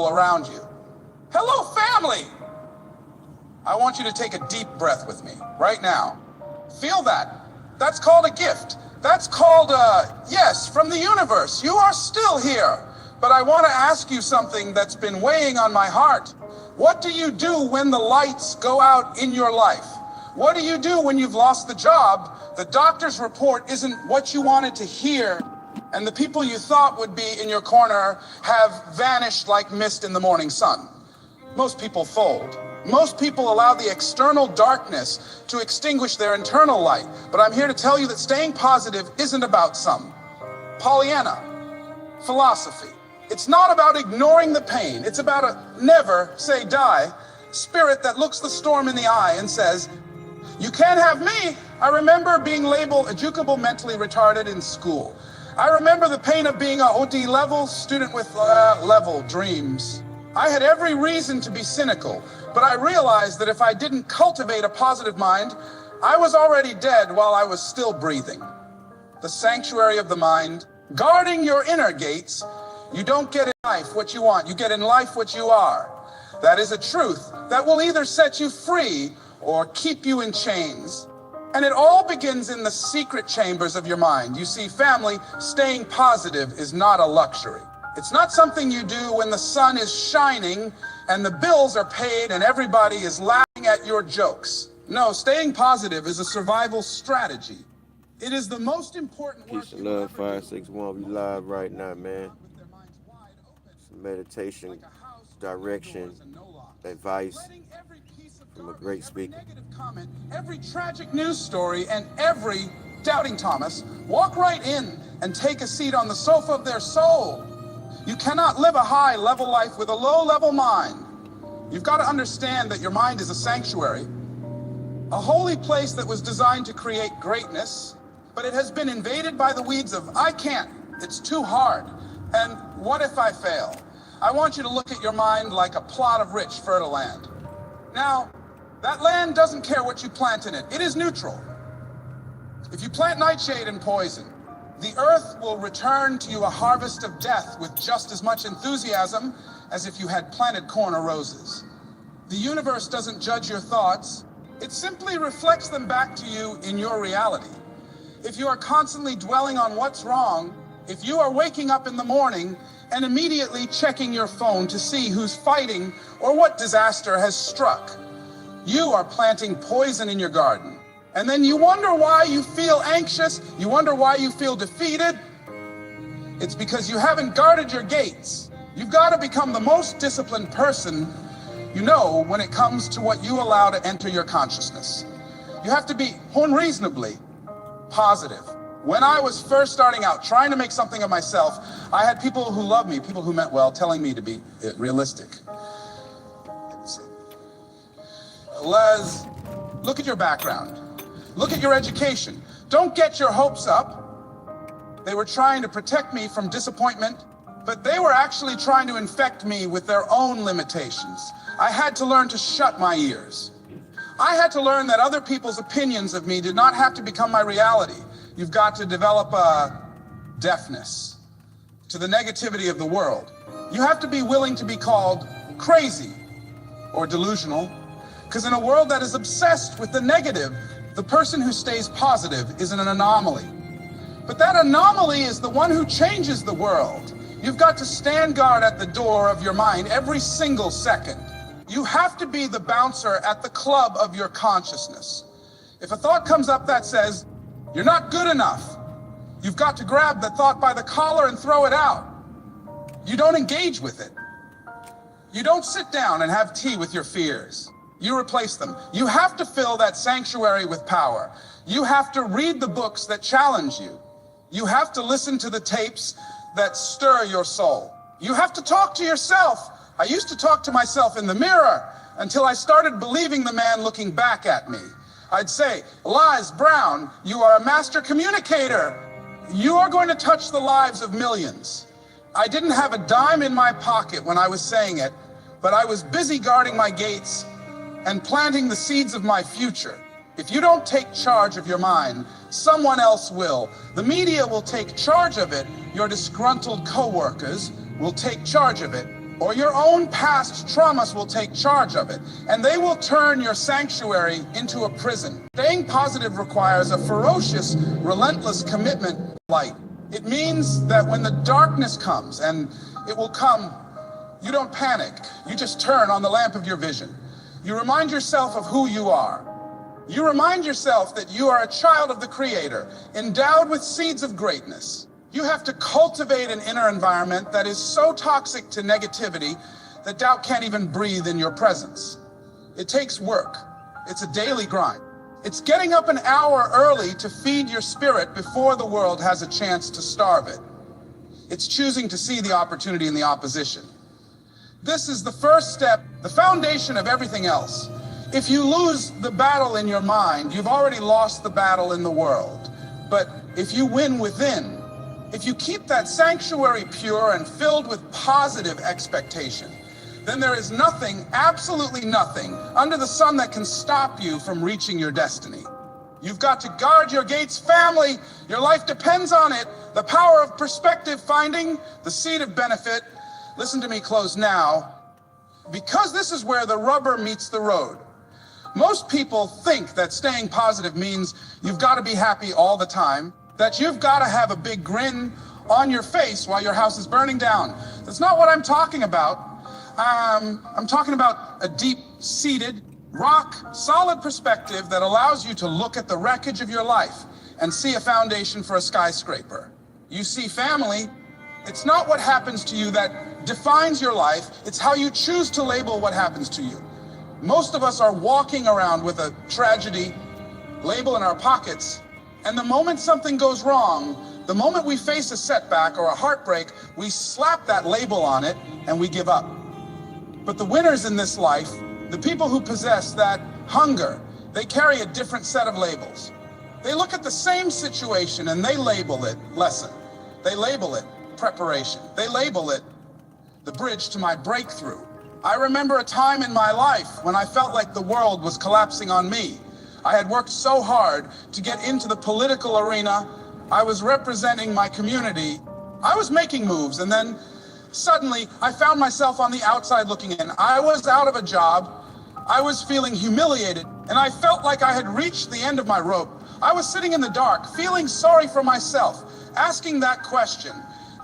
around you. Hello, family! I want you to take a deep breath with me right now. Feel that. That's called a gift. That's called yes, from the universe. You are still here. But I want to ask you something that's been weighing on my heart. What do you do when the lights go out in your life? What do you do when you've lost the job? The doctor's report isn't what you wanted to hear, and the people you thought would be in your corner have vanished like mist in the morning sun. Most people fold. Most people allow the external darkness to extinguish their internal light. But I'm here to tell you that staying positive isn't about some Pollyanna philosophy. It's not about ignoring the pain. It's about a never say die spirit that looks the storm in the eye and says, you can't have me. I remember being labeled educable mentally retarded in school. I remember the pain of being a OD level student with level dreams. I had every reason to be cynical, but I realized that if I didn't cultivate a positive mind, I was already dead while I was still breathing. The sanctuary of the mind, guarding your inner gates. You don't get in life what you want, you get in life what you are. That is a truth that will either set you free or keep you in chains. And it all begins in the secret chambers of your mind. You see, family, staying positive is not a luxury. It's not something you do when the sun is shining and the bills are paid and everybody is laughing at your jokes. No, staying positive is a survival strategy. It is the most important work. Peace and love, 561. We live right now, man. Some meditation, direction, advice from a great speaker. Every tragic news story and every doubting Thomas walk right in and take a seat on the sofa of their soul. You cannot live a high-level life with a low-level mind. You've got to understand that your mind is a sanctuary, a holy place that was designed to create greatness, but it has been invaded by the weeds of, I can't, it's too hard, and what if I fail? I want you to look at your mind like a plot of rich, fertile land. Now, that land doesn't care what you plant in it. It is neutral. If you plant nightshade and poison, the earth will return to you a harvest of death with just as much enthusiasm as if you had planted corn or roses. The universe doesn't judge your thoughts. It simply reflects them back to you in your reality. If you are constantly dwelling on what's wrong, if you are waking up in the morning and immediately checking your phone to see who's fighting or what disaster has struck, you are planting poison in your garden. And then you wonder why you feel anxious, you wonder why you feel defeated. It's because you haven't guarded your gates. You've got to become the most disciplined person you know when it comes to what you allow to enter your consciousness. You have to be unreasonably positive. When I was first starting out, trying to make something of myself, I had people who loved me, people who meant well, telling me to be realistic. Les, look at your background. Look at your education. Don't get your hopes up. They were trying to protect me from disappointment, but they were actually trying to infect me with their own limitations. I had to learn to shut my ears. I had to learn that other people's opinions of me did not have to become my reality. You've got to develop a deafness to the negativity of the world. You have to be willing to be called crazy or delusional, because in a world that is obsessed with the negative, the person who stays positive is an anomaly. But that anomaly is the one who changes the world. You've got to stand guard at the door of your mind every single second. You have to be the bouncer at the club of your consciousness. If a thought comes up that says, you're not good enough, you've got to grab the thought by the collar and throw it out. You don't engage with it. You don't sit down and have tea with your fears. You replace them. You have to fill that sanctuary with power. You have to read the books that challenge you. You have to listen to the tapes that stir your soul. You have to talk to yourself. I used to talk to myself in the mirror until I started believing the man looking back at me. I'd say, Liz Brown, you are a master communicator. You are going to touch the lives of millions. I didn't have a dime in my pocket when I was saying it, but I was busy guarding my gates and planting the seeds of my future. If you don't take charge of your mind, someone else will. The media will take charge of it. Your disgruntled coworkers will take charge of it. or your own past traumas will take charge of it, and they will turn your sanctuary into a prison. Staying positive requires a ferocious, relentless commitment to light. It means that when the darkness comes, and it will come, you don't panic. You just turn on the lamp of your vision. You remind yourself of who you are. You remind yourself that you are a child of the Creator, endowed with seeds of greatness. You have to cultivate an inner environment that is so toxic to negativity that doubt can't even breathe in your presence. It takes work. It's a daily grind. It's getting up an hour early to feed your spirit before the world has a chance to starve it. It's choosing to see the opportunity in the opposition. This is the first step, the foundation of everything else. If you lose the battle in your mind, you've already lost the battle in the world. But if you win within, if you keep that sanctuary pure and filled with positive expectation, then there is nothing, absolutely nothing, under the sun that can stop you from reaching your destiny. You've got to guard your gates, family. Your life depends on it. The power of perspective finding, the seed of benefit. Listen to me close now, because this is where the rubber meets the road. Most people think that staying positive means you've got to be happy all the time, that you've got to have a big grin on your face while your house is burning down. That's not what I'm talking about. I'm talking about a deep-seated, rock-solid perspective that allows you to look at the wreckage of your life and see a foundation for a skyscraper. You see, family, it's not what happens to you that defines your life, it's how you choose to label what happens to you. Most of us are walking around with a tragedy label in our pockets, and the moment something goes wrong, the moment we face a setback or a heartbreak, we slap that label on it and we give up. But the winners in this life, the people who possess that hunger, they carry a different set of labels. They look at the same situation and they label it lesson. They label it preparation. They label it the bridge to my breakthrough. I remember a time in my life when I felt like the world was collapsing on me. I had worked so hard to get into the political arena. I was representing my community. I was making moves, and then suddenly I found myself on the outside looking in. I was out of a job. I was feeling humiliated, and I felt like I had reached the end of my rope. I was sitting in the dark, feeling sorry for myself, asking that question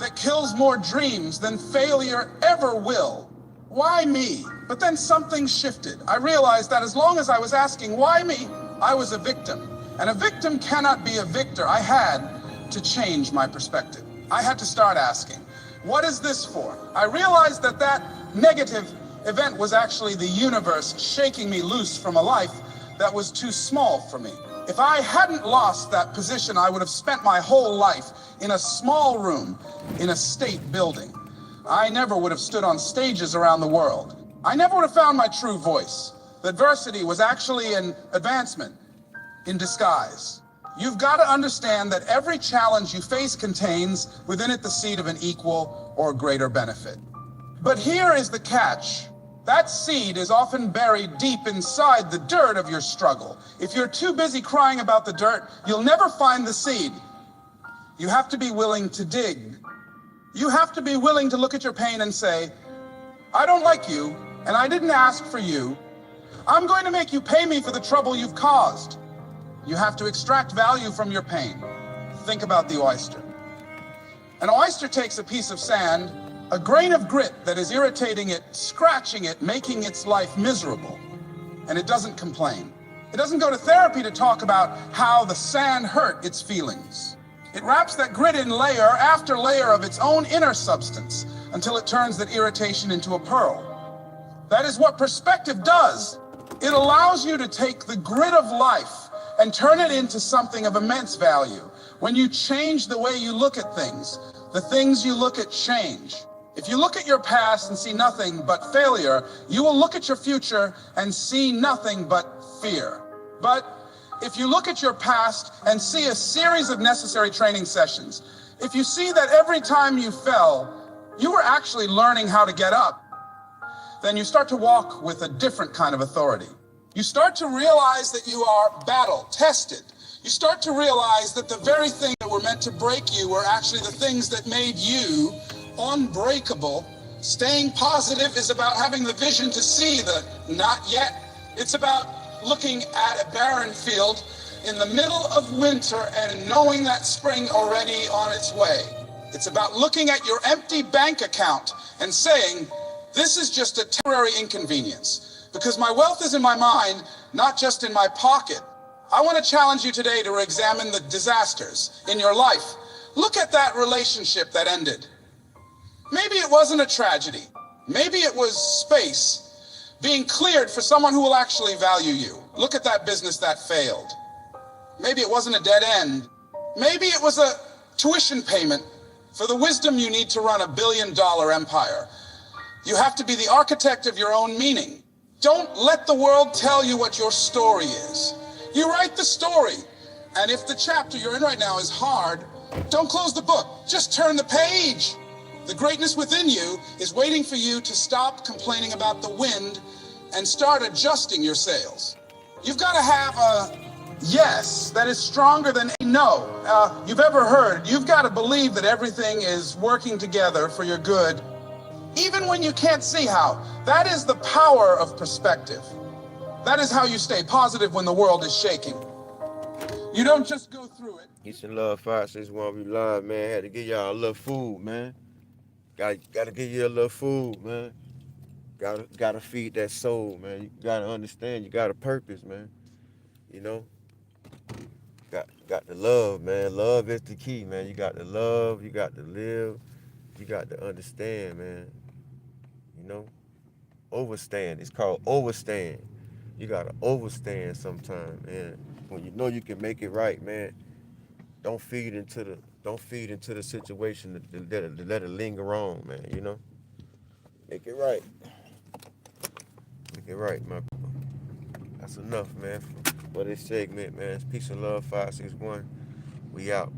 that kills more dreams than failure ever will. Why me? But then something shifted. I realized that as long as I was asking why me, I was a victim. And a victim cannot be a victor. I had to change my perspective. I had to start asking, what is this for? I realized that that negative event was actually the universe shaking me loose from a life that was too small for me. If I hadn't lost that position, I would have spent my whole life in a small room in a state building. I never would have stood on stages around the world. I never would have found my true voice. The adversity was actually an advancement in disguise. You've got to understand that every challenge you face contains within it the seed of an equal or greater benefit. But here is the catch. That seed is often buried deep inside the dirt of your struggle. If you're too busy crying about the dirt, you'll never find the seed. You have to be willing to dig. You have to be willing to look at your pain and say, I don't like you, and I didn't ask for you. I'm going to make you pay me for the trouble you've caused. You have to extract value from your pain. Think about the oyster. An oyster takes a piece of sand, a grain of grit that is irritating it, scratching it, making its life miserable, and it doesn't complain. It doesn't go to therapy to talk about how the sand hurt its feelings. It wraps that grit in layer after layer of its own inner substance until it turns that irritation into a pearl. That is what perspective does. It allows you to take the grit of life and turn it into something of immense value. When you change the way you look at things, the things you look at change. If you look at your past and see nothing but failure, you will look at your future and see nothing but fear. But if you look at your past and see a series of necessary training sessions, if you see that every time you fell, you were actually learning how to get up, then you start to walk with a different kind of authority. You start to realize that you are battle tested. You start to realize that the very things that were meant to break you were actually the things that made you unbreakable Staying positive is about having the vision to see the not yet. It's about looking at a barren field in the middle of winter and knowing that spring already on its way. It's about looking at your empty bank account and saying, this is just a temporary inconvenience, because my wealth is in my mind, not just in my pocket. I want to challenge you today to examine the disasters in your life. Look at that relationship that ended. Maybe it wasn't a tragedy. Maybe it was space being cleared for someone who will actually value you. Look at that business that failed. Maybe it wasn't a dead end. Maybe it was a tuition payment for the wisdom you need to run a billion-dollar empire. You have to be the architect of your own meaning. Don't let the world tell you what your story is. You write the story. And if the chapter you're in right now is hard, don't close the book. Just turn the page. The greatness within you is waiting for you to stop complaining about the wind and start adjusting your sails. You've got to have a yes that is stronger than a no you've ever heard. You've got to believe that everything is working together for your good, even when you can't see how. That is the power of perspective. That is how you stay positive when the world is shaking. You don't just go through it. Peace and love, 561 We Live, man. Had to give y'all a little food, man. Gotta give you a little food, man. Gotta feed that soul, man. You gotta understand you got a purpose, man. You know? Got the love, man. Love is the key, man. You got to love, you got to live, you got to understand, man. You know? Overstand. It's called overstand. You gotta overstand sometime, man. When you know you can make it right, man, don't feed into the situation to let it linger on, man, you know? Make it right. Make it right, my people. That's enough, man, for this segment, man. Peace and love, 561. We out.